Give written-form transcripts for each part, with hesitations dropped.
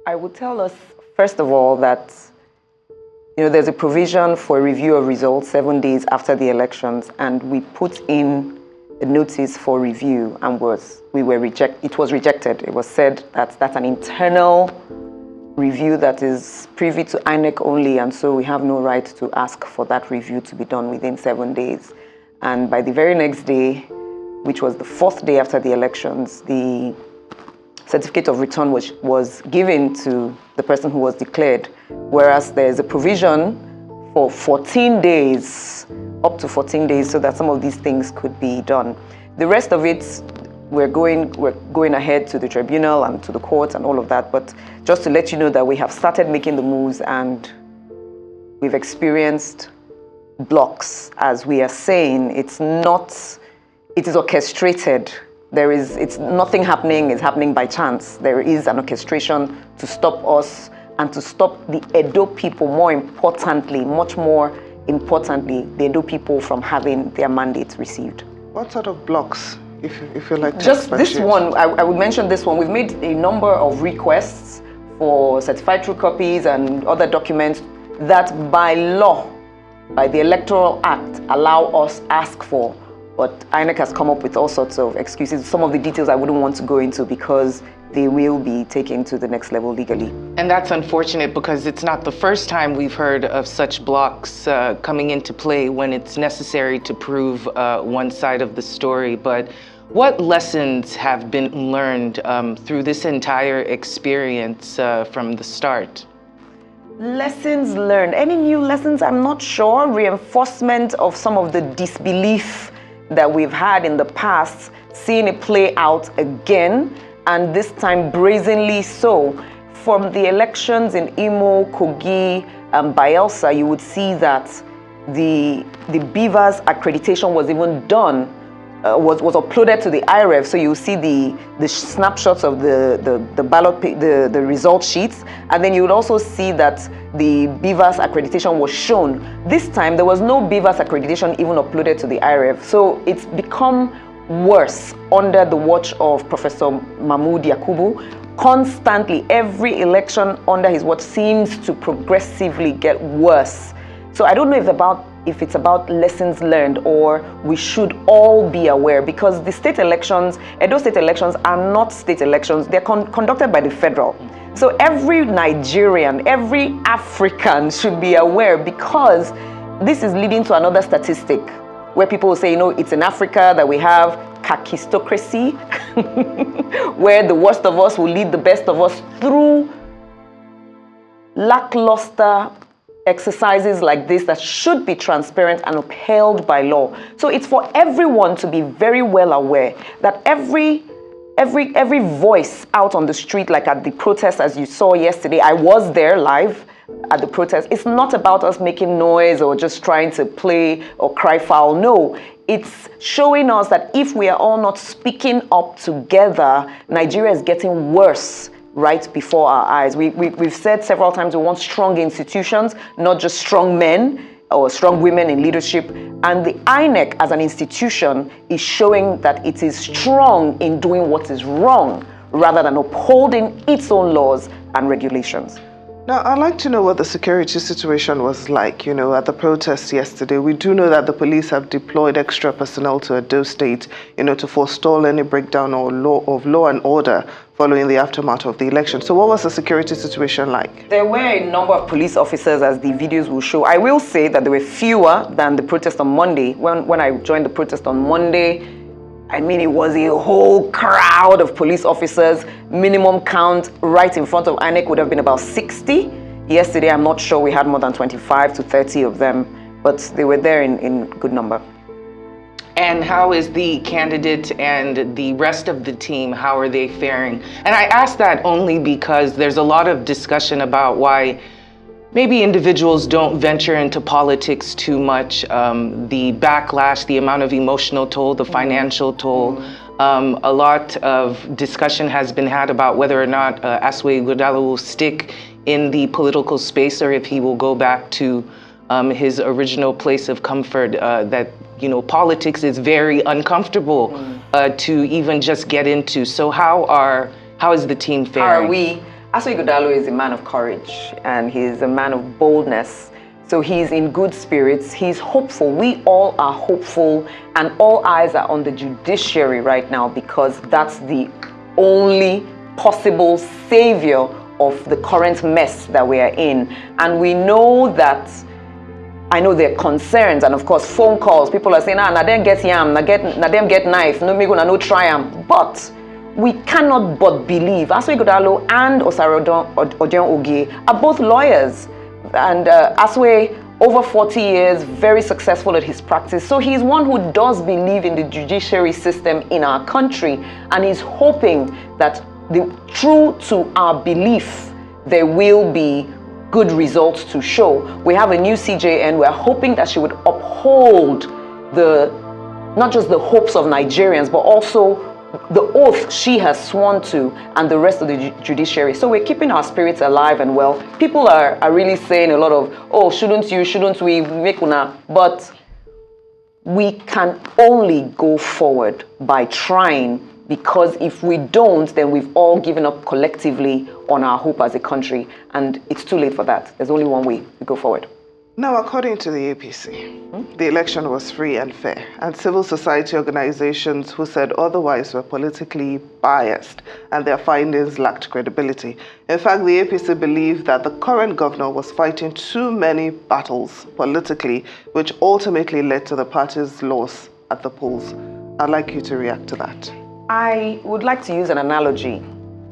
I would tell us, first of all, that there's a provision for review of results 7 days after the elections, and we put in a notice for review, and it was rejected. It was said that that's an internal review that is privy to INEC only, and so we have no right to ask for that review to be done within 7 days. And by the very next day, which was the 4th day after the elections, the certificate of return was given to the person who was declared, whereas there's a provision for 14 days, up to 14 days, so that some of these things could be done. The rest of it, we're going ahead to the tribunal and to the court and all of that, but just to let you know that we have started making the moves and we've experienced blocks. As we are saying, it is orchestrated. It's nothing happening, it's happening by chance. There is an orchestration to stop us and to stop the Edo people, much more importantly, the Edo people from having their mandates received. What sort of blocks, if you like to Just this one, I would mention this one. We've made a number of requests for certified true copies and other documents that by law, by the Electoral Act, allow us ask for. But INEC has come up with all sorts of excuses. Some of the details I wouldn't want to go into because they will be taken to the next level legally. And that's unfortunate because it's not the first time we've heard of such blocks coming into play when it's necessary to prove one side of the story. But what lessons have been learned through this entire experience from the start? Lessons learned. Any new lessons? I'm not sure. Reinforcement of some of the disbelief that we've had in the past, seeing it play out again, and this time brazenly so. From the elections in Imo, Kogi, and Bayelsa, you would see that the Beavers accreditation was even done, was uploaded to the IREV, so you see the snapshots of the ballot, the result sheets, and then you would also see that the Beavers accreditation was shown. This time there was no Beavers accreditation even uploaded to the IREV, so it's become worse under the watch of Professor Mahmoud Yakubu. Constantly, every election under his watch seems to progressively get worse. So I don't know if it's about lessons learned or we should all be aware, because the state elections, Edo state elections are not state elections. They're conducted by the federal. So every Nigerian, every African should be aware, because this is leading to another statistic where people will say, it's in Africa that we have kakistocracy, where the worst of us will lead the best of us through lackluster exercises like this that should be transparent and upheld by law. So it's for everyone to be very well aware that every voice out on the street, like at the protest, as you saw yesterday, I was there live at the protest. It's not about us making noise or just trying to play or cry foul. No, it's showing us that if we are all not speaking up together, Nigeria is getting worse right before our eyes. We've said several times we want strong institutions, not just strong men or strong women in leadership. And the INEC as an institution is showing that it is strong in doing what is wrong rather than upholding its own laws and regulations. Now, I'd like to know what the security situation was like, at the protest yesterday. We do know that the police have deployed extra personnel to Edo State, to forestall any breakdown of law and order following the aftermath of the election. So what was the security situation like? There were a number of police officers, as the videos will show. I will say that there were fewer than the protest on Monday. When I joined the protest on Monday, it was a whole crowd of police officers. Minimum count right in front of INEC would have been about 60. Yesterday, I'm not sure we had more than 25 to 30 of them, but they were there in good number. And how is the candidate and the rest of the team, how are they faring? And I ask that only because there's a lot of discussion about why maybe individuals don't venture into politics too much. The backlash, the amount of emotional toll, the financial toll. A lot of discussion has been had about whether or not Asue Ighodalo will stick in the political space or if he will go back to his original place of comfort, that politics is very uncomfortable to even just get into. So how is the team faring? Asoi Godalo is a man of courage and he's a man of boldness. So he's in good spirits. He's hopeful. We all are hopeful and all eyes are on the judiciary right now because that's the only possible savior of the current mess that we are in. And we know that, I know there are concerns and of course phone calls. People are saying, na them get yam, na them get knife, no me gonna no try am. But we cannot but believe. Asoi Godalo and Osare Odion Ogie are both lawyers. And Aswe, over 40 years, very successful at his practice. So he's one who does believe in the judiciary system in our country. And he's hoping that true to our belief, there will be good results to show. We have a new CJN. We're hoping that she would uphold not just the hopes of Nigerians, but also the oath she has sworn to and the rest of the judiciary. So we're keeping our spirits alive and well. People are really saying a lot of, oh, shouldn't we make una? But we can only go forward by trying, because if we don't, then we've all given up collectively on our hope as a country. And it's too late for that. There's only one way to go forward. Now, according to the APC, the election was free and fair, and civil society organizations who said otherwise were politically biased, and their findings lacked credibility. In fact, the APC believed that the current governor was fighting too many battles politically, which ultimately led to the party's loss at the polls. I'd like you to react to that. I would like to use an analogy.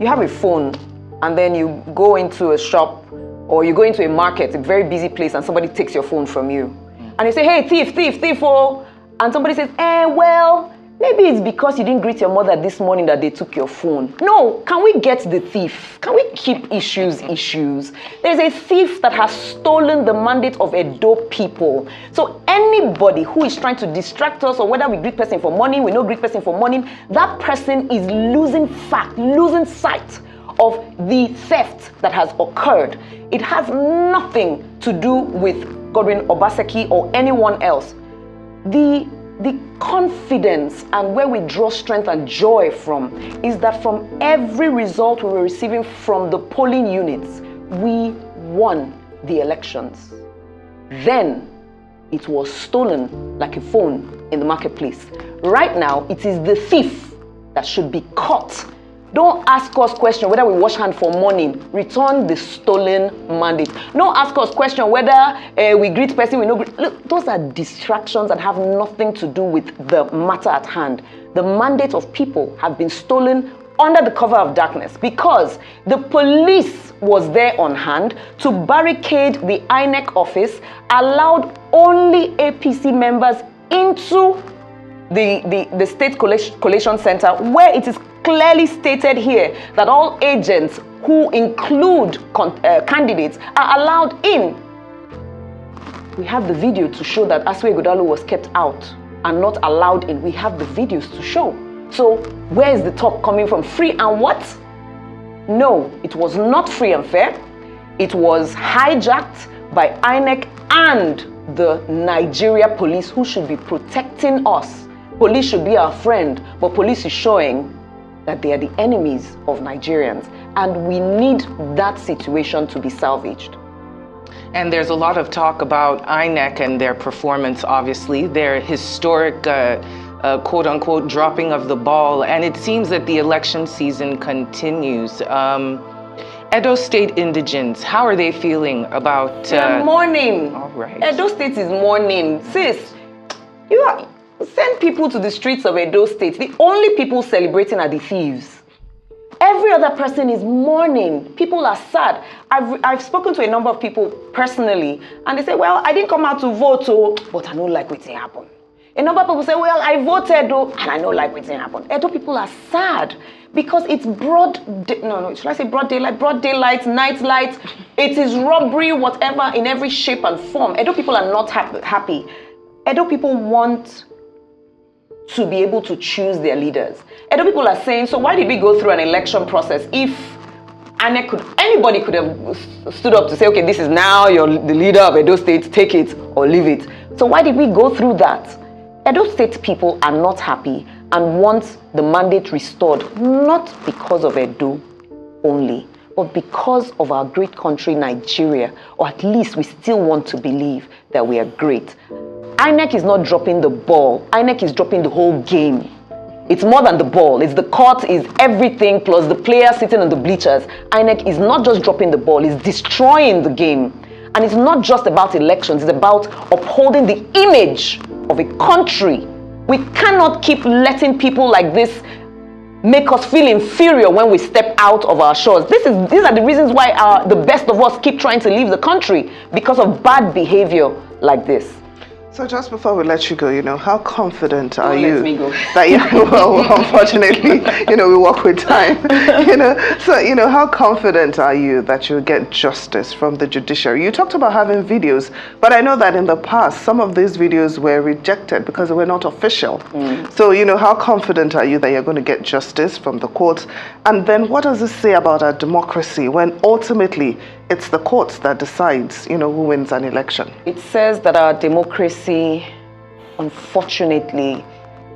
You have a phone, and then you go into a shop or you go into a market, a very busy place, and somebody takes your phone from you. And you say, hey, thief, oh. And somebody says, well, maybe it's because you didn't greet your mother this morning that they took your phone. No, can we get the thief? Can we keep issues? There's a thief that has stolen the mandate of Edo people. So anybody who is trying to distract us, or whether we greet person for morning, we no greet person for morning, that person is losing sight of the theft that has occurred. It has nothing to do with Godwin Obaseki or anyone else. The confidence and where we draw strength and joy from is that from every result we were receiving from the polling units, we won the elections. Then it was stolen like a phone in the marketplace. Right now, it is the thief that should be caught. Don't ask us question whether we wash hand for morning. Return the stolen mandate. Don't ask us question whether we greet person, we no greet. Look, those are distractions that have nothing to do with the matter at hand. The mandate of people have been stolen under the cover of darkness because the police was there on hand to barricade the INEC office, allowed only APC members into the State Collation Center, where it is clearly stated here that all agents who include candidates are allowed in. We have the video to show that Aswe Godalo was kept out and not allowed in. We have the videos to show. So where is the talk coming from? Free and what? No, it was not free and fair. It was hijacked by INEC and the Nigeria police, who should be protecting us. Police should be our friend, but police is showing that they are the enemies of Nigerians, and we need that situation to be salvaged. And there's a lot of talk about INEC and their performance, obviously, their historic quote-unquote dropping of the ball, and it seems that the election season continues. Edo State indigents, how are they feeling about... They're mourning. All right. Edo State is mourning. Sis, send people to the streets of Edo State. The only people celebrating are the thieves. Every other person is mourning. People are sad. I've spoken to a number of people personally, and they say, well, I didn't come out to vote, but I don't like what happened. A number of people say, well, I voted, and I don't like what happened. Edo people are sad because it's should I say broad daylight, night light. It is robbery, whatever, in every shape and form. Edo people are not happy. Edo people want to be able to choose their leaders. Edo people are saying, so why did we go through an election process if anybody could have stood up to say, okay, this is now the leader of Edo State, take it or leave it. So why did we go through that? Edo State people are not happy and want the mandate restored, not because of Edo only, but because of our great country, Nigeria, or at least we still want to believe that we are great. INEC is not dropping the ball. INEC is dropping the whole game. It's more than the ball. It's the court, is everything, plus the players sitting on the bleachers. INEC is not just dropping the ball, it's destroying the game. And it's not just about elections, it's about upholding the image of a country. We cannot keep letting people like this make us feel inferior when we step out of our shores. These are the reasons why the best of us keep trying to leave the country, because of bad behavior like this. So just before we let you go, how confident are you Let me go. that well, unfortunately, we work with time. So how confident are you that you'll get justice from the judiciary? You talked about having videos, but I know that in the past some of these videos were rejected because they were not official. So how confident are you that you're going to get justice from the courts? And then what does this say about our democracy when ultimately it's the courts that decides, who wins an election? It says that our democracy, unfortunately,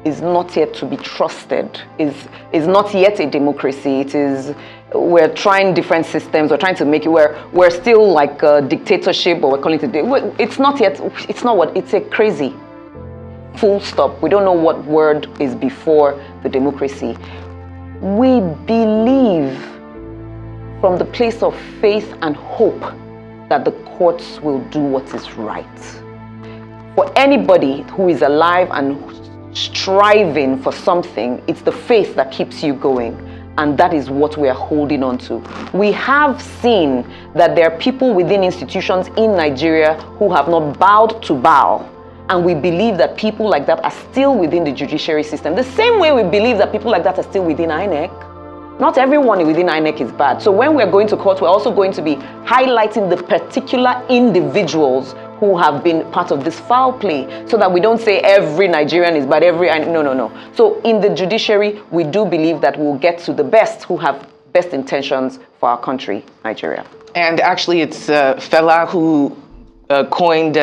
is not yet to be trusted, is not yet a democracy. We're trying different systems, we're trying to make it we're still like a dictatorship, but we're calling it it's not yet, it's a crazy. Full stop. We don't know what word is before the democracy. We believe from the place of faith and hope that the courts will do what is right. For anybody who is alive and striving for something, it's the faith that keeps you going. And that is what we are holding on to. We have seen that there are people within institutions in Nigeria who have not bowed to Baal. And we believe that people like that are still within the judiciary system. The same way we believe that people like that are still within INEC. Not everyone within INEC is bad. So when we're going to court, we're also going to be highlighting the particular individuals who have been part of this foul play, so that we don't say every Nigerian is bad, no. So in the judiciary, we do believe that we'll get to the best who have best intentions for our country, Nigeria. And actually, it's Fela who coined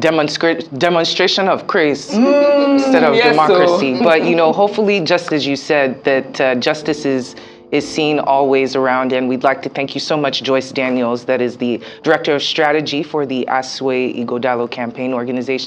demonstration of grace instead of democracy. But hopefully, just as you said, that justice is seen always around. And we'd like to thank you so much, Joyce Daniels, that is the Director of Strategy for the Asue Igodalo Campaign Organization.